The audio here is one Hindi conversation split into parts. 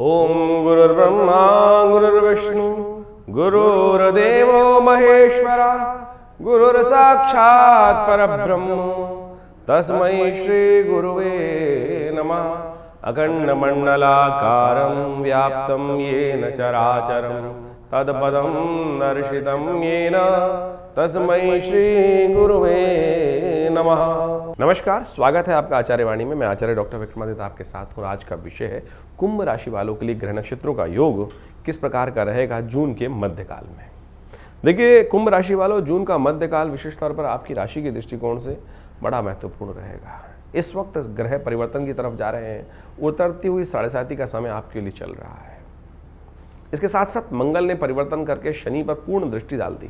ओम गुरुर्ब्रह्मा गुरुर्विष्णु गुरुर्देवो महेश्वरा गुरुर्साक्षात् परब्रह्म तस्मै श्री गुरुवे नमः। अखंडमंडलाकारं व्याप्तं येन चराचरं तत्पदं दर्शितं येन तस्मै श्री गुरुवे नमः। नमस्कार, स्वागत है आपका आचार्य वाणी में। मैं आचार्य डॉक्टर विक्रमादित्य आपके साथ हूँ। आज का विषय है कुंभ राशि वालों के लिए ग्रह नक्षत्रों का योग किस प्रकार का रहेगा जून के मध्यकाल में। देखिए, कुंभ राशि वालों, जून का मध्यकाल विशेष तौर पर आपकी राशि के दृष्टिकोण से बड़ा महत्वपूर्ण रहेगा। इस वक्त ग्रह परिवर्तन की तरफ जा रहे हैं। उतरती हुई 7:30 का समय आपके लिए चल रहा है। इसके साथ साथ मंगल ने परिवर्तन करके शनि पर पूर्ण दृष्टि डाल दी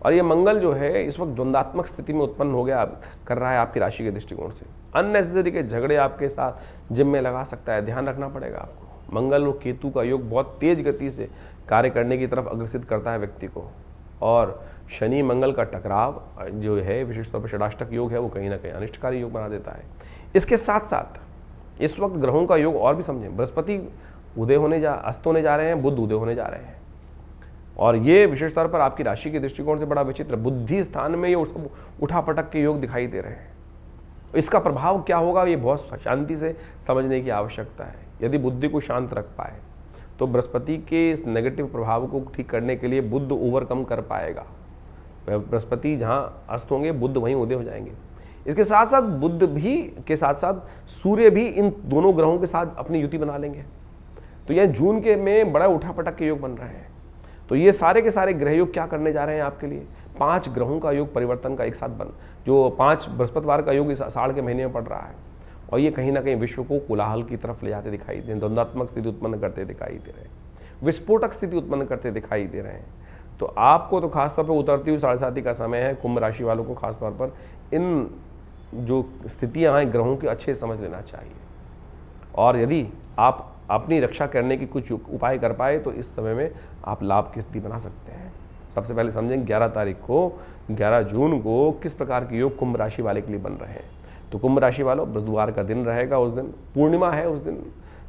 और ये मंगल जो है इस वक्त द्वंद्वात्मक स्थिति में उत्पन्न हो गया कर रहा है आपकी राशि के दृष्टिकोण से। अननेसेसरी के झगड़े आपके साथ जिम में लगा सकता है, ध्यान रखना पड़ेगा आपको। मंगल और केतु का योग बहुत तेज गति से कार्य करने की तरफ अग्रसित करता है व्यक्ति को, और शनि मंगल का टकराव जो है विशेष तौर पर षडाष्टक योग है, वो कहीं ना कहीं अनिष्टकारी योग बना देता है। इसके साथ साथ इस वक्त ग्रहों का योग और भी समझें। बृहस्पति अस्त होने जा रहे हैं, बुध उदय होने जा रहे हैं, और ये विशेष तौर पर आपकी राशि के दृष्टिकोण से बड़ा विचित्र, बुद्धि स्थान में ये उठापटक के योग दिखाई दे रहे हैं। इसका प्रभाव क्या होगा ये बहुत शांति से समझने की आवश्यकता है। यदि बुद्धि को शांत रख पाए तो बृहस्पति के इस नेगेटिव प्रभाव को ठीक करने के लिए बुध ओवरकम कर पाएगा। बृहस्पति जहाँ अस्त होंगे, बुध वहीं उदय हो जाएंगे। इसके साथ साथ बुध भी के साथ साथ सूर्य भी इन दोनों ग्रहों के साथ अपनी युति बना लेंगे। तो यह जून के में बड़ा उठापटक के योग बन रहे हैं। तो ये सारे के सारे ग्रह योग क्या करने जा रहे हैं आपके लिए। 5 ग्रहों का योग परिवर्तन का एक साथ जो 5 बृहस्पतिवार का योग इस आषाढ़ के महीने में पड़ रहा है, और ये कहीं ना कहीं विश्व को कोलाहल की तरफ ले जाते दिखाई दे, द्वंद्वात्मक स्थिति उत्पन्न करते दिखाई दे रहे हैं, विस्फोटक स्थिति उत्पन्न करते दिखाई दे रहे हैं। तो आपको तो खासतौर पर उतरती हुई 7:30 का समय है। कुंभ राशि वालों को खासतौर पर इन जो स्थितियाँ हैं ग्रहों की अच्छे समझ लेना चाहिए, और यदि आप अपनी रक्षा करने की कुछ उपाय कर पाए तो इस समय में आप लाभ की स्थिति बना सकते हैं। सबसे पहले समझें 11 जून को किस प्रकार के योग कुंभ राशि वाले के लिए बन रहे हैं। तो कुंभ राशि वालों, बुधवार का दिन रहेगा, उस दिन पूर्णिमा है, उस दिन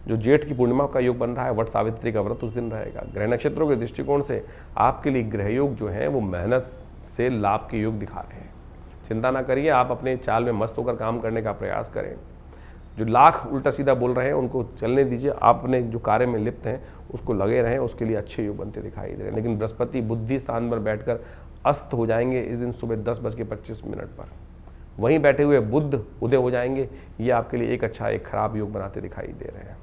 जो जेठ की पूर्णिमा का योग बन रहा है, वट सावित्री का व्रत उस दिन रहेगा। ग्रह नक्षत्रों के दृष्टिकोण से आपके लिए ग्रह योग जो है वो मेहनत से लाभ के योग दिखा रहे हैं। चिंता ना करिए, आप अपने चाल में मस्त होकर काम करने का प्रयास करें। जो लाख उल्टा सीधा बोल रहे हैं उनको चलने दीजिए, आप अपने जो कार्य में लिप्त हैं उसको लगे रहें, उसके लिए अच्छे योग बनते दिखाई दे रहे हैं। लेकिन बृहस्पति बुद्धि स्थान पर बैठकर अस्त हो जाएंगे इस दिन सुबह 10:25 पर। वहीं बैठे हुए बुध उदय हो जाएंगे। ये आपके लिए एक अच्छा एक खराब योग बनाते दिखाई दे रहे हैं।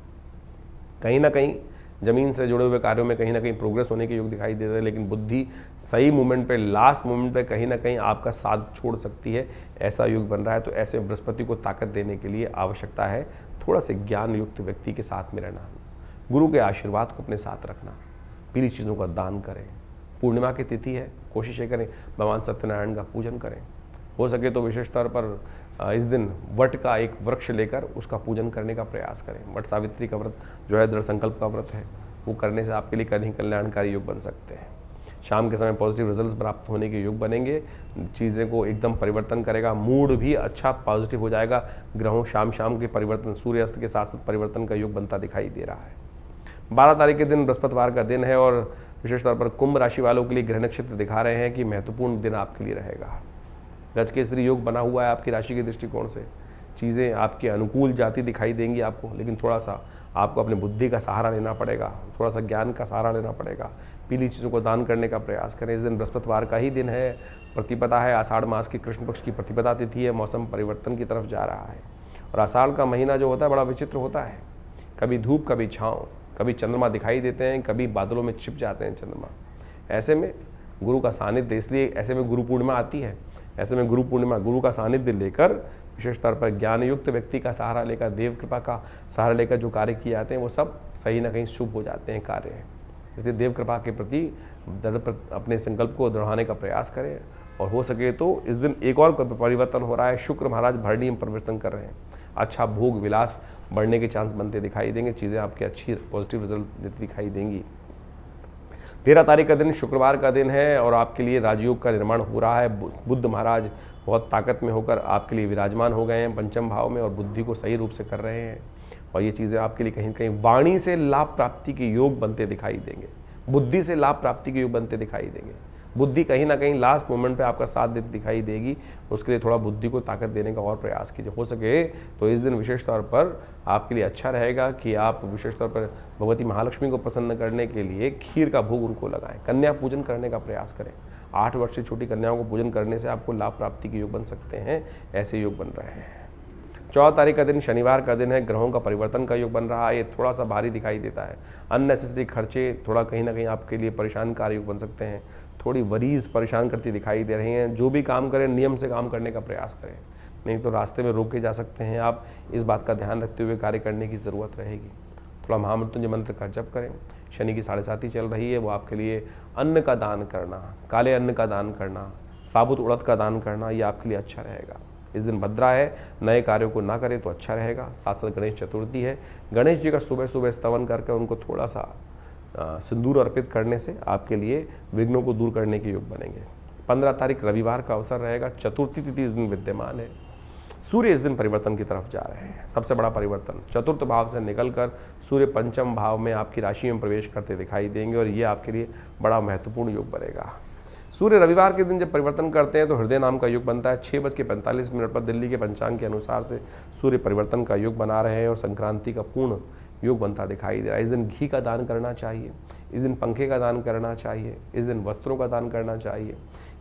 कहीं ना कहीं जमीन से जुड़े हुए कार्यों में कहीं ना कहीं प्रोग्रेस होने के योग दिखाई दे रहे हैं, लेकिन बुद्धि सही मोमेंट पे, लास्ट मोमेंट पे कहीं ना कहीं आपका साथ छोड़ सकती है, ऐसा योग बन रहा है। तो ऐसे बृहस्पति को ताकत देने के लिए आवश्यकता है थोड़ा से ज्ञान युक्त व्यक्ति के साथ में रहना, गुरु के आशीर्वाद को अपने साथ रखना, पीली चीज़ों का दान करें। पूर्णिमा की तिथि है, कोशिश करें भगवान सत्यनारायण का पूजन करें। हो सके तो विशेष तौर पर इस दिन वट का एक वृक्ष लेकर उसका पूजन करने का प्रयास करें। वट सावित्री का व्रत जो है दृढ़ संकल्प का व्रत है, वो करने से आपके लिए कहीं कल्याणकारी योग बन सकते हैं। शाम के समय पॉजिटिव रिजल्ट्स प्राप्त होने के योग बनेंगे। चीज़ें को एकदम परिवर्तन करेगा, मूड भी अच्छा पॉजिटिव हो जाएगा। ग्रहों शाम के परिवर्तन, सूर्यास्त के साथ साथ परिवर्तन का योग बनता दिखाई दे रहा है। 12 तारीख के दिन बृहस्पतिवार का दिन है, और विशेष तौर पर कुंभ राशि वालों के लिए ग्रह नक्षत्र दिखा रहे हैं कि महत्वपूर्ण दिन आपके लिए रहेगा। गजकेसरी योग बना हुआ है आपकी राशि के दृष्टिकोण से। चीज़ें आपके अनुकूल जाती दिखाई देंगी आपको, लेकिन थोड़ा सा आपको अपने बुद्धि का सहारा लेना पड़ेगा, थोड़ा सा ज्ञान का सहारा लेना पड़ेगा। पीली चीज़ों को दान करने का प्रयास करें। इस दिन बृहस्पतिवार का ही दिन है, प्रतिपदा है, आषाढ़ मास की कृष्ण पक्ष की प्रतिपदा तिथि है। मौसम परिवर्तन की तरफ जा रहा है, और आषाढ़ का महीना जो होता है बड़ा विचित्र होता है। कभी धूप, कभी छाँव, कभी चंद्रमा दिखाई देते हैं, कभी बादलों में छिप जाते हैं चंद्रमा। ऐसे में गुरु का सानिध्य, इसलिए ऐसे में गुरु पूर्णिमा आती है। ऐसे में गुरु का सानिध्य लेकर, विशेष तौर पर ज्ञान युक्त व्यक्ति का सहारा लेकर, देव कृपा का सहारा लेकर जो कार्य किए जाते हैं वो सब सही ना कहीं शुभ हो जाते हैं कार्य। इसलिए देव कृपा के प्रति अपने संकल्प को दृढ़ाने का प्रयास करें, और हो सके तो इस दिन एक और परिवर्तन हो रहा है। शुक्र महाराज भरणी में परिवर्तन कर रहे हैं। अच्छा भोग विलास बढ़ने के चांस बनते दिखाई देंगे। चीज़ें आपकी अच्छी पॉजिटिव रिजल्ट देती दिखाई देंगी। 13 तारीख का दिन शुक्रवार का दिन है, और आपके लिए राजयोग का निर्माण हो रहा है। बुध महाराज बहुत ताकत में होकर आपके लिए विराजमान हो गए हैं पंचम भाव में, और बुद्धि को सही रूप से कर रहे हैं। और ये चीज़ें आपके लिए कहीं न कहीं वाणी से लाभ प्राप्ति के योग बनते दिखाई देंगे, बुद्धि से लाभ प्राप्ति के योग बनते दिखाई देंगे। बुद्धि कहीं ना कहीं लास्ट मोमेंट पे आपका साथ देती दिखाई देगी, उसके लिए थोड़ा बुद्धि को ताकत देने का और प्रयास कीजिए। हो सके तो इस दिन विशेष तौर पर आपके लिए अच्छा रहेगा कि आप विशेष तौर पर भगवती महालक्ष्मी को प्रसन्न करने के लिए खीर का भोग उनको लगाएं, कन्या पूजन करने का प्रयास करें। 8 वर्ष से छोटी कन्याओं को पूजन करने से आपको लाभ प्राप्ति के योग बन सकते हैं, ऐसे योग बन रहे हैं। 14 तारीख का दिन शनिवार का दिन है, ग्रहों का परिवर्तन का योग बन रहा है। ये थोड़ा सा भारी दिखाई देता है, अननेसेसरी खर्चे थोड़ा कहीं ना कहीं आपके लिए परेशानकारी योग बन सकते हैं। थोड़ी वरीज परेशान करती दिखाई दे रही हैं। जो भी काम करें नियम से काम करने का प्रयास करें, नहीं तो रास्ते में रोके जा सकते हैं आप। इस बात का ध्यान रखते हुए कार्य करने की ज़रूरत रहेगी। थोड़ा महामृत्युंजय मंत्र का जप करें। शनि की 7.5 चल रही है, वो आपके लिए अन्न का दान करना, काले अन्न का दान करना, साबुत उड़द का दान करना, ये आपके लिए अच्छा रहेगा। इस दिन भद्रा है, नए कार्यों को ना करें तो अच्छा रहेगा। साथ साथ गणेश चतुर्थी है, गणेश जी का सुबह सुबह स्तवन करके उनको थोड़ा सा सिंदूर अर्पित करने से आपके लिए विघ्नों को दूर करने के योग बनेंगे। 15 तारीख रविवार का अवसर रहेगा, चतुर्थी तिथि इस दिन विद्यमान है। सूर्य इस दिन परिवर्तन की तरफ जा रहे हैं, सबसे बड़ा परिवर्तन। चतुर्थ भाव से निकलकर सूर्य पंचम भाव में आपकी राशि में प्रवेश करते दिखाई देंगे और ये आपके लिए बड़ा महत्वपूर्ण योग बनेगा। सूर्य रविवार के दिन जब परिवर्तन करते हैं तो हृदय नाम का योग बनता है। 6:45 पर दिल्ली के पंचांग के अनुसार से सूर्य परिवर्तन का योग बना रहे हैं और संक्रांति का पूर्ण योग बनता दिखाई दे रहा है। इस दिन घी का दान करना चाहिए, इस दिन पंखे का दान करना चाहिए, इस दिन वस्त्रों का दान करना चाहिए।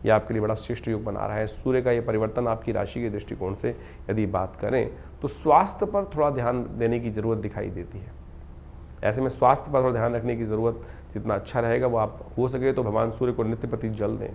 यह आपके लिए बड़ा श्रेष्ठ योग बना रहा है। सूर्य का ये परिवर्तन आपकी राशि के दृष्टिकोण से यदि बात करें तो स्वास्थ्य पर थोड़ा ध्यान देने की ज़रूरत दिखाई देती है। ऐसे में स्वास्थ्य पर थोड़ा ध्यान रखने की ज़रूरत जितना अच्छा रहेगा वो आप हो सके तो भगवान सूर्य को नित्य प्रति जल दें,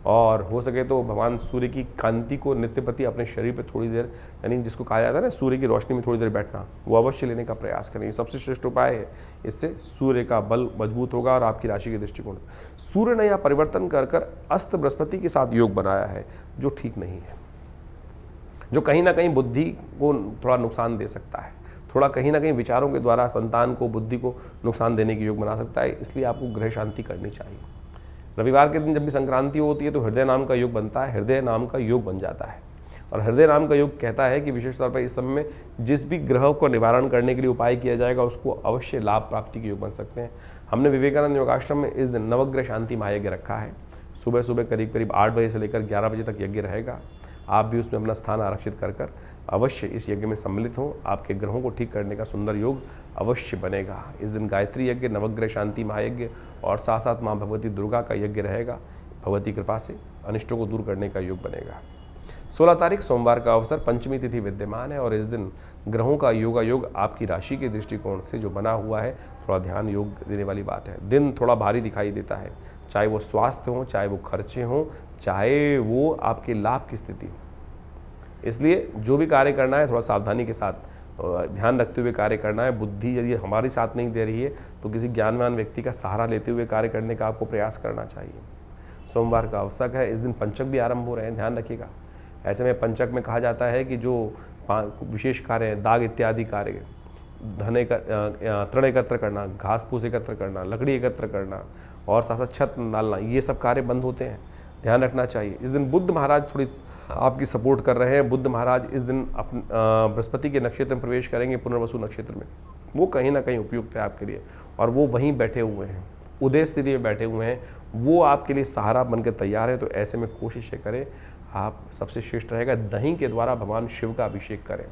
और हो सके तो भगवान सूर्य की कांति को नित्य प्रति अपने शरीर पे थोड़ी देर, यानी जिसको कहा जाता है ना सूर्य की रोशनी में थोड़ी देर बैठना, वो अवश्य लेने का प्रयास करें। ये सबसे श्रेष्ठ उपाय है। इससे सूर्य का बल मजबूत होगा और आपकी राशि के दृष्टिकोण। सूर्य ने यह परिवर्तन कर कर अस्त बृहस्पति के साथ योग बनाया है, जो ठीक नहीं है, जो कहीं ना कहीं बुद्धि को थोड़ा नुकसान दे सकता है, थोड़ा कहीं ना कहीं विचारों के द्वारा संतान को, बुद्धि को नुकसान देने के योग बना सकता है। इसलिए आपको गृह शांति करनी चाहिए। रविवार के दिन जब भी संक्रांति होती है तो हृदय नाम का योग बनता है, हृदय नाम का योग बन जाता है। और हृदय नाम का योग कहता है कि विशेष तौर पर इस समय में जिस भी ग्रह को निवारण करने के लिए उपाय किया जाएगा उसको अवश्य लाभ प्राप्ति के योग बन सकते हैं। हमने विवेकानंद योगाश्रम में इस दिन नवग्रह शांति महायज्ञ रखा है। सुबह सुबह करीब करीब 8 बजे से लेकर 11 बजे तक यज्ञ रहेगा। आप भी उसमें अपना स्थान आरक्षित कर अवश्य इस यज्ञ में सम्मिलित हों। आपके ग्रहों को ठीक करने का सुंदर योग अवश्य बनेगा। इस दिन गायत्री यज्ञ, नवग्रह शांति महायज्ञ और साथ साथ माँ भगवती दुर्गा का यज्ञ रहेगा। भगवती कृपा से अनिष्टों को दूर करने का योग बनेगा। 16 तारीख सोमवार का अवसर, पंचमी तिथि विद्यमान है और इस दिन ग्रहों का योग आपकी राशि के दृष्टिकोण से जो बना हुआ है, थोड़ा ध्यान योग देने वाली बात है। दिन थोड़ा भारी दिखाई देता है, चाहे वो स्वास्थ्य हो, चाहे वो खर्चे हों, चाहे वो आपके लाभ की स्थिति हो। इसलिए जो भी कार्य करना है थोड़ा सावधानी के साथ ध्यान रखते हुए कार्य करना है। बुद्धि यदि हमारी साथ नहीं दे रही है तो किसी ज्ञानवान व्यक्ति का सहारा लेते हुए कार्य करने का आपको प्रयास करना चाहिए। सोमवार का अवसर है, इस दिन पंचक भी आरंभ हो रहे हैं, ध्यान रखिएगा। ऐसे में पंचक में कहा जाता है कि जो विशेष कार्य हैं, दाग इत्यादि कार्य, तृण एकत्र करना, घास फूस एकत्र करना, लकड़ी एकत्र करना और साथ साथ छत डालना, ये सब कार्य बंद होते हैं, ध्यान रखना चाहिए। इस दिन बुद्ध महाराज थोड़ी आपकी सपोर्ट कर रहे हैं। बुद्ध महाराज इस दिन बृहस्पति के नक्षत्र में प्रवेश करेंगे, पुनर्वसु नक्षत्र में। वो कहीं ना कहीं उपयुक्त है आपके लिए और वो वहीं बैठे हुए हैं, उदय स्थिति में बैठे हुए हैं, वो आपके लिए सहारा बनकर तैयार है। तो ऐसे में कोशिश करें, आप सबसे श्रेष्ठ रहेगा दही के द्वारा भगवान शिव का अभिषेक करें।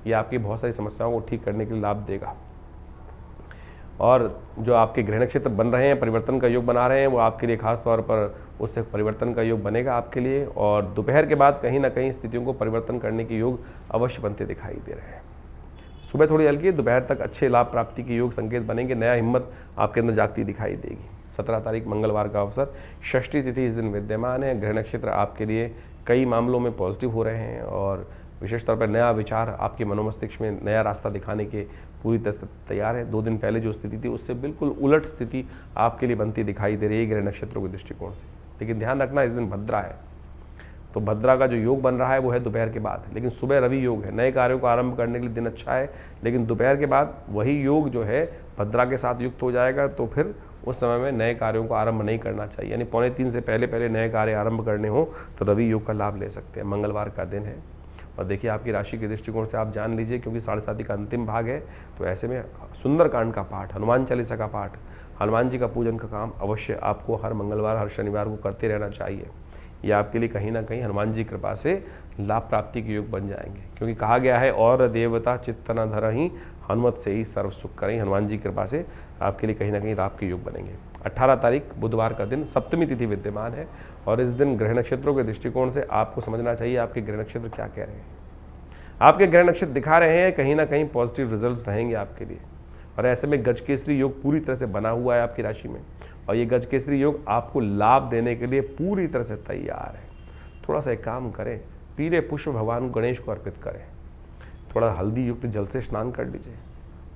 ये आपकी बहुत सारी समस्याओं को ठीक करने के लिए लाभ देगा। और जो आपके ग्रह नक्षत्र बन रहे हैं, परिवर्तन का योग बना रहे हैं, वो आपके लिए खास तौर पर उससे परिवर्तन का योग बनेगा आपके लिए। और दोपहर के बाद कहीं ना कहीं स्थितियों को परिवर्तन करने के योग अवश्य बनते दिखाई दे रहे हैं। सुबह थोड़ी हल्की, दोपहर तक अच्छे लाभ प्राप्ति के योग संकेत बनेंगे। नया हिम्मत आपके अंदर जागती दिखाई देगी। 17 तारीख मंगलवार का अवसर, षष्ठी तिथि इस दिन विद्यमान है। ग्रह नक्षत्र आपके लिए कई मामलों में पॉजिटिव हो रहे हैं और विशेष तौर पर नया विचार आपके मनोमस्तिष्क में नया रास्ता दिखाने के पूरी तरह से तैयार है। 2 दिन पहले जो स्थिति थी उससे बिल्कुल उलट स्थिति आपके लिए बनती दिखाई दे रही है ग्रह नक्षत्रों के दृष्टिकोण से। लेकिन ध्यान रखना, इस दिन भद्रा है, तो भद्रा का जो योग बन रहा है वो है दोपहर के बाद। लेकिन सुबह रवि योग है, नए कार्यों को आरंभ करने के लिए दिन अच्छा है। लेकिन दोपहर के बाद वही योग जो है भद्रा के साथ युक्त हो जाएगा, तो फिर उस समय में नए कार्यों को आरंभ नहीं करना चाहिए। यानी 2:45 से पहले नए कार्य आरंभ करने हो तो रवि योग का लाभ ले सकते हैं। मंगलवार का दिन है और देखिए आपकी राशि के दृष्टिकोण से आप जान लीजिए, क्योंकि 7.5 का अंतिम भाग है, तो ऐसे में सुंदरकांड का पाठ, हनुमान चालीसा का पाठ, हनुमान जी का पूजन का काम अवश्य आपको हर मंगलवार हर शनिवार को करते रहना चाहिए। ये आपके लिए कहीं ना कहीं हनुमान जी की कृपा से लाभ प्राप्ति के योग बन जाएंगे, क्योंकि कहा गया है और देवता चित्त न धरहि हनुमत से ही सर्व सुख करें। हनुमान जी की कृपा से आपके लिए कहीं ना कहीं लाभ के योग बनेंगे। 18 तारीख बुधवार का दिन सप्तमी तिथि विद्यमान है और इस दिन ग्रह नक्षत्रों के दृष्टिकोण से आपको समझना चाहिए आपके ग्रह नक्षत्र क्या कह रहे हैं। आपके ग्रह नक्षत्र दिखा रहे हैं कहीं ना कहीं पॉजिटिव रिजल्ट्स रहेंगे आपके लिए, और ऐसे में गजकेसरी योग पूरी तरह से बना हुआ है आपकी राशि में, और ये गजकेसरी योग आपको लाभ देने के लिए पूरी तरह से तैयार है। थोड़ा सा एक काम करें, पीले पुष्प भगवान गणेश को अर्पित करें, थोड़ा हल्दी युक्त जल से स्नान कर लीजिए,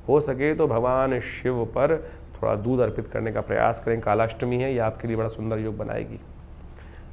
हो सके तो भगवान शिव पर थोड़ा दूध अर्पित करने का प्रयास करें। कालाष्टमी है, ये आपके लिए बड़ा सुंदर योग बनाएगी।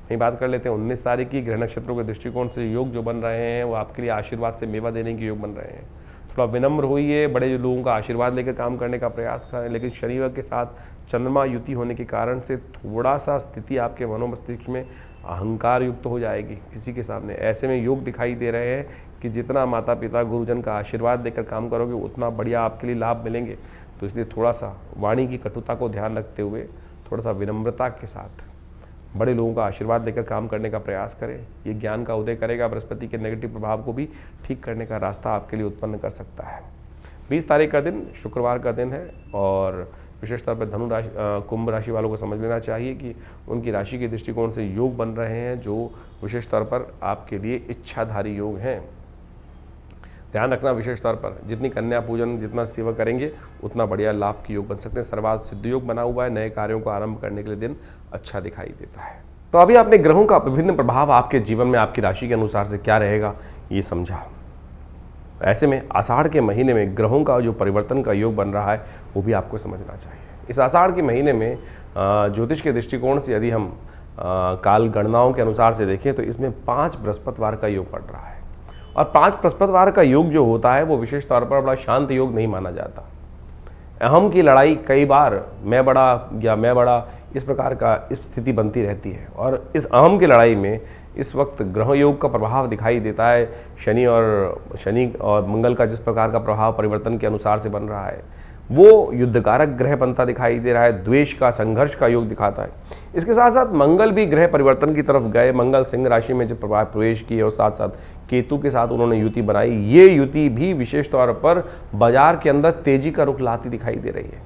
वहीं बात कर लेते हैं 19 तारीख की। ग्रह नक्षत्रों के दृष्टिकोण से योग जो बन रहे हैं वो आपके लिए आशीर्वाद से मेवा देने के योग बन रहे हैं। थोड़ा विनम्र होइए, बड़े लोगों का आशीर्वाद लेकर काम करने का प्रयास करें, लेकिन शनिवार के साथ चंद्रमा युति होने के कारण से थोड़ा सा स्थिति आपके मनोमस्तिष्क में अहंकार युक्त हो जाएगी किसी के सामने। ऐसे में योग दिखाई दे रहे हैं कि जितना माता पिता गुरुजन का आशीर्वाद देकर काम करोगे उतना बढ़िया आपके लिए लाभ मिलेंगे। तो इसलिए थोड़ा सा वाणी की कटुता को ध्यान रखते हुए थोड़ा सा विनम्रता के साथ बड़े लोगों का आशीर्वाद देकर काम करने का प्रयास करें। ये ज्ञान का उदय करेगा, बृहस्पति के नेगेटिव प्रभाव को भी ठीक करने का रास्ता आपके लिए उत्पन्न कर सकता है। 20 तारीख का दिन शुक्रवार का दिन है और विशेष तौर पर धनु राशि कुंभ राशि वालों को समझ लेना चाहिए कि उनकी राशि के दृष्टिकोण से योग बन रहे हैं जो विशेष तौर पर आपके लिए इच्छाधारी योग हैं। ध्यान रखना विशेष तौर पर जितनी कन्या पूजन जितना सेवा करेंगे उतना बढ़िया लाभ के योग बन सकते हैं। सर्वार्थ सिद्ध योग बना हुआ है, नए कार्यों को आरंभ करने के लिए दिन अच्छा दिखाई देता है। तो अभी आपने ग्रहों का विभिन्न प्रभाव आपके जीवन में आपकी राशि के अनुसार से क्या रहेगा ये समझा। ऐसे में आषाढ़ के महीने में ग्रहों का जो परिवर्तन का योग बन रहा है वो भी आपको समझना चाहिए। इस आषाढ़ के महीने में ज्योतिष के दृष्टिकोण से यदि हम काल गणनाओं के अनुसार से देखें तो इसमें 5 बृहस्पतिवार का योग पड़ रहा है, और 5 बृहस्पतिवार का योग जो होता है वो विशेष तौर पर बड़ा शांत योग नहीं माना जाता। अहम की लड़ाई कई बार मैं बड़ा या मैं बड़ा इस प्रकार का स्थिति बनती रहती है, और इस अहम की लड़ाई में इस वक्त ग्रह योग का प्रभाव दिखाई देता है। शनि और मंगल का जिस प्रकार का प्रभाव परिवर्तन के अनुसार से बन रहा है वो युद्धकारक ग्रह बनता दिखाई दे रहा है, द्वेष का संघर्ष का योग दिखाता है। इसके साथ साथ मंगल भी ग्रह परिवर्तन की तरफ गए, मंगल सिंह राशि में जब प्रवेश किए और साथ साथ केतु के साथ उन्होंने युति बनाई। ये युति भी विशेष तौर पर बाजार के अंदर तेजी का रुख लाती दिखाई दे रही है।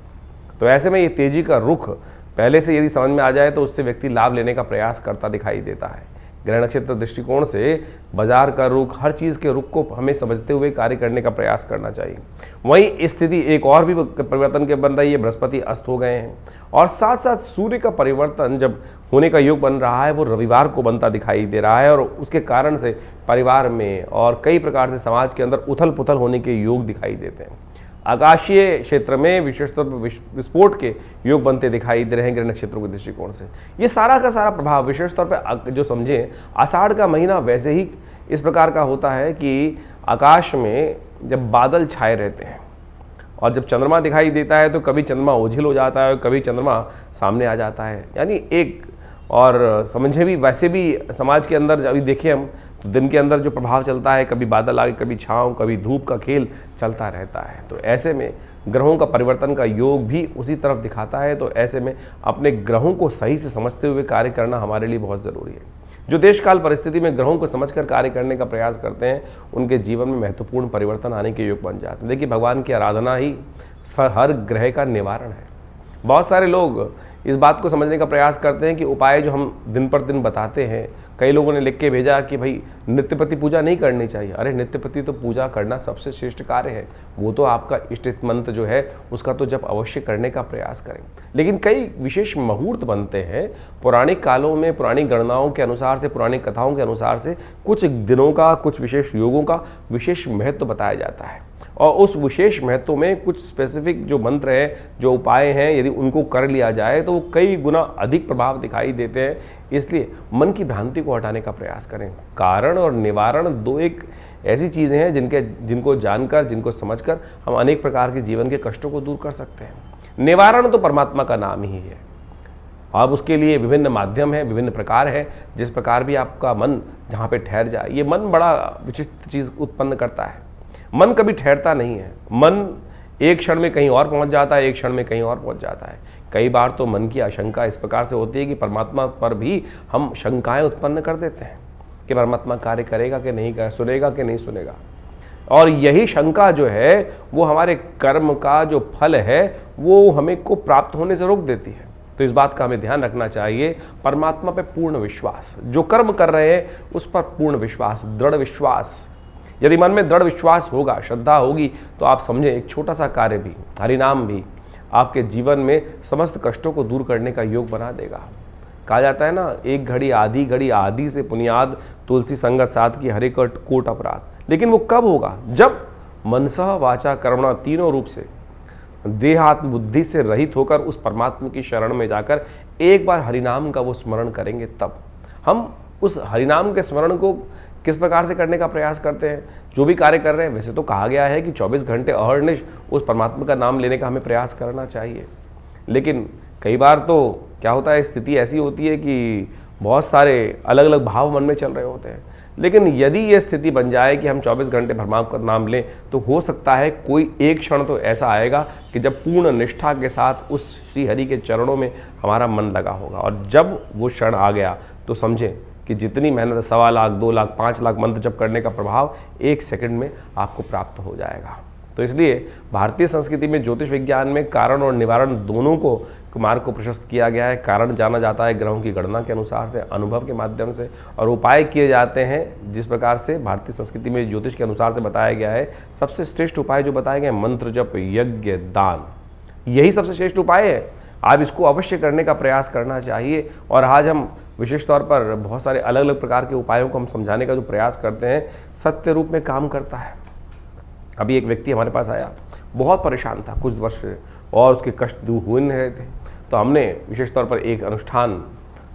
तो ऐसे में ये तेजी का रुख पहले से यदि समझ में आ जाए तो उससे व्यक्ति लाभ लेने का प्रयास करता दिखाई देता है। ग्रह नक्षत्र दृष्टिकोण से बाजार का रुख, हर चीज़ के रुख को हमें समझते हुए कार्य करने का प्रयास करना चाहिए। वहीं स्थिति एक और भी परिवर्तन के बन रही है, बृहस्पति अस्त हो गए हैं और साथ साथ सूर्य का परिवर्तन जब होने का योग बन रहा है वो रविवार को बनता दिखाई दे रहा है, और उसके कारण से परिवार में और कई प्रकार से समाज के अंदर उथल पुथल होने के योग दिखाई देते हैं। आकाशीय क्षेत्र में विशेष तौर पर विस्फोट के योग बनते दिखाई दे रहे हैं ग्रह नक्षत्रों के दृष्टिकोण से। ये सारा का सारा प्रभाव विशेष तौर पर जो समझें, आषाढ़ का महीना वैसे ही इस प्रकार का होता है कि आकाश में जब बादल छाए रहते हैं और जब चंद्रमा दिखाई देता है तो कभी चंद्रमा ओझिल हो जाता है और कभी चंद्रमा सामने आ जाता है। यानी एक और समझे भी वैसे भी समाज के अंदर अभी देखें हम तो दिन के अंदर जो प्रभाव चलता है, कभी बादल आगे कभी छाँव कभी धूप का खेल चलता रहता है। तो ऐसे में ग्रहों का परिवर्तन का योग भी उसी तरफ दिखाता है। तो ऐसे में अपने ग्रहों को सही से समझते हुए कार्य करना हमारे लिए बहुत ज़रूरी है। जो देश काल परिस्थिति में ग्रहों को समझकर कार्य करने का प्रयास करते हैं उनके जीवन में महत्वपूर्ण परिवर्तन आने के योग बन जाते हैं। देखिए, भगवान की आराधना ही हर ग्रह का निवारण है। बहुत सारे लोग इस बात को समझने का प्रयास करते हैं कि उपाय जो हम दिन पर दिन बताते हैं, कई लोगों ने लिख के भेजा कि भाई नित्यपति पूजा नहीं करनी चाहिए। अरे नित्यपति तो पूजा करना सबसे श्रेष्ठ कार्य है, वो तो आपका इष्ट मंत्र जो है उसका तो जब अवश्य करने का प्रयास करें। लेकिन कई विशेष मुहूर्त बनते हैं पौराणिक कालों में, पुरानी गणनाओं के अनुसार से, पुरानी कथाओं के अनुसार से कुछ दिनों का, कुछ विशेष योगों का विशेष महत्व बताया जाता है, और उस विशेष महत्व में कुछ स्पेसिफिक जो मंत्र हैं, जो उपाय हैं, यदि उनको कर लिया जाए तो वो कई गुना अधिक प्रभाव दिखाई देते हैं। इसलिए मन की भ्रांति को हटाने का प्रयास करें। कारण और निवारण दो एक ऐसी चीज़ें हैं जिनको जानकर, जिनको समझकर हम अनेक प्रकार के जीवन के कष्टों को दूर कर सकते हैं। निवारण तो परमात्मा का नाम ही है। अब उसके लिए विभिन्न माध्यम हैं, विभिन्न प्रकार हैं। जिस प्रकार भी आपका मन जहाँ पे ठहर जाए, ये मन बड़ा विचित्र चीज़ उत्पन्न करता है। मन कभी ठहरता नहीं है। मन एक क्षण में कहीं और पहुँच जाता है, एक क्षण में कहीं और पहुँच जाता है। कई बार तो मन की आशंका इस प्रकार से होती है कि परमात्मा पर भी हम शंकाएँ उत्पन्न कर देते हैं कि परमात्मा कार्य करेगा कि नहीं करेगा, सुनेगा कि नहीं सुनेगा। और यही शंका जो है वो हमारे कर्म का जो फल है वो हमें को प्राप्त होने से रोक देती है। तो इस बात का हमें ध्यान रखना चाहिए। परमात्मा पे पूर्ण विश्वास, जो कर्म कर रहे हैं उस पर पूर्ण विश्वास, दृढ़ विश्वास। यदि मन में दृढ़ विश्वास होगा, श्रद्धा होगी, तो आप समझें एक छोटा सा कार्य भी, हरिनाम भी आपके जीवन में समस्त कष्टों को दूर करने का योग बना देगा। कहा जाता है ना, एक घड़ी आदि से पुनियाद, तुलसी संगत साथ की हरे कोट अपराध। लेकिन वो कब होगा? जब मनसः वाचा कर्मणा तीनों रूप से देहात्म बुद्धि से रहित होकर उस परमात्मा की शरण में जाकर एक बार हरिनाम का वो स्मरण करेंगे। तब हम उस हरिनाम के स्मरण को किस प्रकार से करने का प्रयास करते हैं? जो भी कार्य कर रहे हैं, वैसे तो कहा गया है कि 24 घंटे अहर्निश उस परमात्मा का नाम लेने का हमें प्रयास करना चाहिए। लेकिन कई बार तो क्या होता है, स्थिति ऐसी होती है कि बहुत सारे अलग अलग भाव मन में चल रहे होते हैं। लेकिन यदि ये स्थिति बन जाए कि हम 24 घंटे परमात्मा का नाम लें, तो हो सकता है कोई एक क्षण तो ऐसा आएगा कि जब पूर्ण निष्ठा के साथ उस श्री हरि के चरणों में हमारा मन लगा होगा। और जब वो क्षण आ गया तो समझें कि जितनी मेहनत 1.25 लाख, 2 लाख, 5 लाख मंत्र जप करने का प्रभाव 1 सेकंड में आपको प्राप्त हो जाएगा। तो इसलिए भारतीय संस्कृति में ज्योतिष विज्ञान में कारण और निवारण दोनों को मार्ग को प्रशस्त किया गया है। कारण जाना जाता है ग्रहों की गणना के अनुसार से, अनुभव के माध्यम से, और उपाय किए जाते हैं जिस प्रकार से भारतीय संस्कृति में ज्योतिष के अनुसार से बताया गया है। सबसे श्रेष्ठ उपाय जो बताए गए, मंत्र जप, यज्ञ, दान, यही सबसे श्रेष्ठ उपाय है। आप इसको अवश्य करने का प्रयास करना चाहिए। और आज हम विशेष तौर पर बहुत सारे अलग अलग प्रकार के उपायों को हम समझाने का जो प्रयास करते हैं, सत्य रूप में काम करता है। अभी एक व्यक्ति हमारे पास आया, बहुत परेशान था कुछ वर्ष से, और उसके कष्ट दूर हुए नहीं रहे थे। तो हमने विशेष तौर पर एक अनुष्ठान,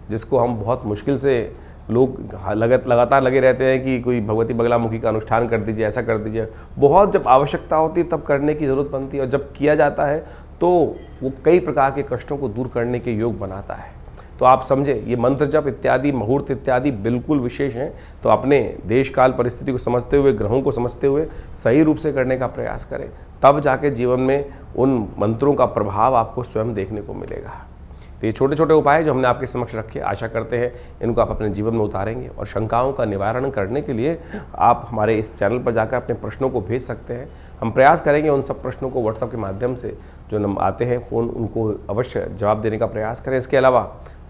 जिसको हम बहुत मुश्किल से, लोग लगातार लगे रहते हैं कि कोई भगवती बगलामुखी का अनुष्ठान कर दीजिए, ऐसा कर दीजिए। बहुत जब आवश्यकता होती है तब करने की ज़रूरत बनती है, और जब किया जाता है तो वो कई प्रकार के कष्टों को दूर करने के योग बनाता है। तो आप समझे, ये मंत्र जप इत्यादि, मुहूर्त इत्यादि बिल्कुल विशेष हैं। तो अपने देश काल परिस्थिति को समझते हुए, ग्रहों को समझते हुए सही रूप से करने का प्रयास करें, तब जाके जीवन में उन मंत्रों का प्रभाव आपको स्वयं देखने को मिलेगा। तो ये छोटे छोटे उपाय जो हमने आपके समक्ष रखे, आशा करते हैं इनको आप अपने जीवन में उतारेंगे। और शंकाओं का निवारण करने के लिए आप हमारे इस चैनल पर जाकर अपने प्रश्नों को भेज सकते हैं। हम प्रयास करेंगे उन सब प्रश्नों को व्हाट्सएप के माध्यम से जो नंबर आते हैं फ़ोन, उनको अवश्य जवाब देने का प्रयास करें। इसके अलावा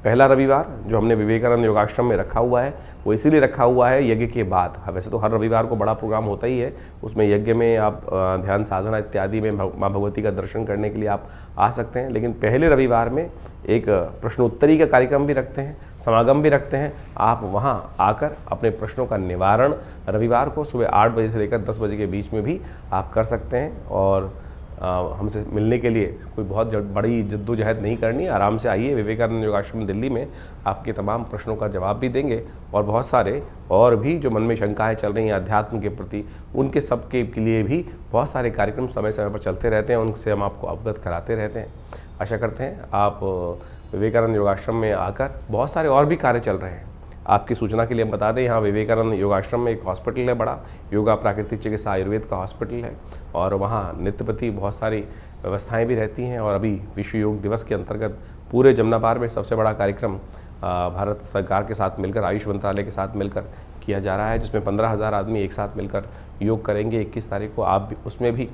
पहला रविवार जो हमने विवेकानंद योगाश्रम में रखा हुआ है, वो इसीलिए रखा हुआ है यज्ञ के बाद। वैसे तो हर रविवार को बड़ा प्रोग्राम होता ही है, उसमें यज्ञ में आप ध्यान साधना इत्यादि में माँ भगवती का दर्शन करने के लिए आप आ सकते हैं। लेकिन पहले रविवार में एक प्रश्नोत्तरी का कार्यक्रम भी रखते हैं, समागम भी रखते हैं। आप वहाँ आकर अपने प्रश्नों का निवारण रविवार को सुबह 8 बजे से लेकर 10 बजे के बीच में भी आप कर सकते हैं। और हमसे मिलने के लिए कोई बहुत बड़ी जद्दोजहद नहीं करनी, आराम से आइए। विवेकानंद योगाश्रम दिल्ली में आपके तमाम प्रश्नों का जवाब भी देंगे, और बहुत सारे और भी जो मन में शंकाएं चल रही हैं अध्यात्म के प्रति, उनके सबके लिए भी बहुत सारे कार्यक्रम समय समय पर चलते रहते हैं, उनसे हम आपको अवगत कराते रहते हैं। आशा करते हैं आप विवेकानंद योगाश्रम में आकर, बहुत सारे और भी कार्य चल रहे हैं। आपकी सूचना के लिए हम बता दें, यहाँ विवेकानंद योगाश्रम में एक हॉस्पिटल है बड़ा, योगा प्राकृतिक चिकित्सा आयुर्वेद का हॉस्पिटल है, और वहाँ नित्य प्रति बहुत सारी व्यवस्थाएं भी रहती हैं। और अभी विश्व योग दिवस के अंतर्गत पूरे जमुनापार में सबसे बड़ा कार्यक्रम भारत सरकार के साथ मिलकर, आयुष मंत्रालय के साथ मिलकर किया जा रहा है, जिसमें 15,000 आदमी एक साथ मिलकर योग करेंगे। 21 तारीख को आप भी उसमें भी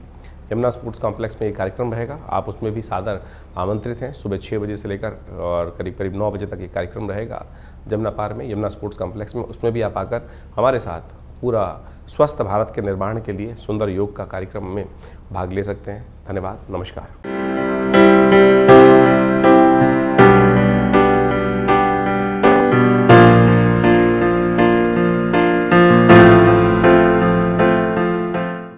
यमुना स्पोर्ट्स कॉम्प्लेक्स में एक कार्यक्रम रहेगा, आप उसमें भी सादर आमंत्रित हैं। सुबह 6 बजे से लेकर और करीब करीब 9 बजे तक ये कार्यक्रम रहेगा जमुनापार में, यमुना स्पोर्ट्स कॉम्प्लेक्स में। उसमें भी आप आकर हमारे साथ पूरा स्वस्थ भारत के निर्माण के लिए सुंदर योग का कार्यक्रम में भाग ले सकते हैं। धन्यवाद, नमस्कार।